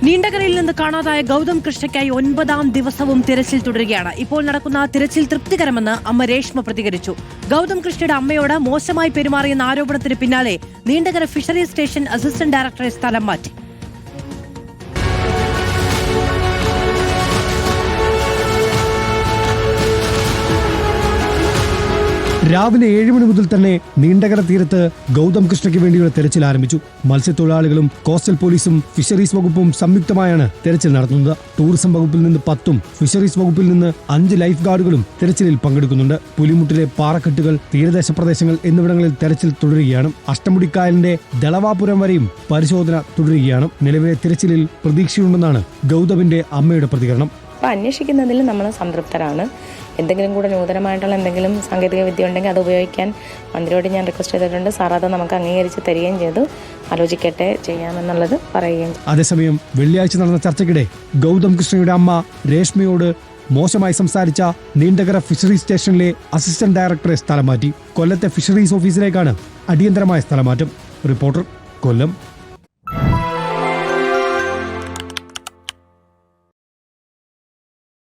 നീണ്ടകരയിൽ നിന്ന് കാണാതായ ഗൗതം കൃഷ്ണയ്ക്കായി 9ാം ദിവസവും തിരച്ചിൽ തുടരുകയാണ്. ഇപ്പോൾ നടക്കുന്ന തിരച്ചിൽ തൃപ്തികരമെന്ന് അമ്മ രേഷ്മ പ്രതികരിച്ചു. ഗൗതം കൃഷ്ണയുടെ അമ്മയോട് മോശമായി പെരുമാറിയെന്ന ആരോപണത്തിന് പിന്നാലെ നീണ്ടകര ഫിഷറീസ് സ്റ്റേഷൻ അസിസ്റ്റന്റ് ഡയറക്ടറെ സ്ഥലം മാറ്റി. രാവിലെ 7 മണി മുതൽ തന്നെ നീണ്ടകര തീരത്ത് ഗൗതം കൃഷ്ണയ്ക്ക് വേണ്ടിയുള്ള തെരച്ചിൽ ആരംഭിച്ചു. മത്സ്യത്തൊഴിലാളികളും കോസ്റ്റൽ പോലീസും ഫിഷറീസ് വകുപ്പും സംയുക്തമായാണ് തെരച്ചിൽ നടത്തുന്നത്. ടൂറിസം വകുപ്പിൽ നിന്ന് 10ഉം ഫിഷറീസ് വകുപ്പിൽ നിന്ന് 5 ലൈഫ് ഗാർഡുകളും തെരച്ചിലിൽ പങ്കെടുക്കുന്നുണ്ട്. പുലിമുട്ടിലെ പാറക്കെട്ടുകൾ, തീരദേശ പ്രദേശങ്ങൾ എന്നിവിടങ്ങളിൽ തെരച്ചിൽ തുടരുകയാണ്. അഷ്ടമുടിക്കായലിന്റെ ദളവാപുരം വരെയും പരിശോധന തുടരുകയാണ്. നിലവിലെ തിരച്ചിലിൽ പ്രതീക്ഷയുണ്ടെന്നാണ് ഗൗതമിന്റെ അമ്മയുടെ പ്രതികരണം. അന്വേഷിക്കുന്നതിൽ നമ്മൾ സംതൃപ്തരാണ്. എന്തെങ്കിലും കൂടെ നൂതനമായിട്ടുള്ള എന്തെങ്കിലും സാങ്കേതിക വിദ്യ ഉണ്ടെങ്കിൽ അത് ഉപയോഗിക്കാൻ മന്ത്രിയോട് ഞാൻ റിക്വസ്റ്റ് ചെയ്തിട്ടുണ്ട്. സാർ അത് നമുക്ക് അംഗീകരിച്ച് തരികയും ചെയ്തു. ആലോചിക്കട്ടെ, ചെയ്യാമെന്നുള്ളത് പറയുകയും. അതേസമയം വെള്ളിയാഴ്ച നടന്ന ചർച്ചയ്ക്കിടെ ഗൗതം കൃഷ്ണയുടെ അമ്മ രേഷ്മയോട് മോശമായി സംസാരിച്ച നീണ്ടകര ഫിഷറീസ് സ്റ്റേഷനിലെ അസിസ്റ്റന്റ് ഡയറക്ടറെ സ്ഥലം മാറ്റി. കൊല്ലത്തെ ഫിഷറീസ് ഓഫീസിലേക്കാണ് അടിയന്തരമായ സ്ഥലമാറ്റം. റിപ്പോർട്ടർ, കൊല്ലം.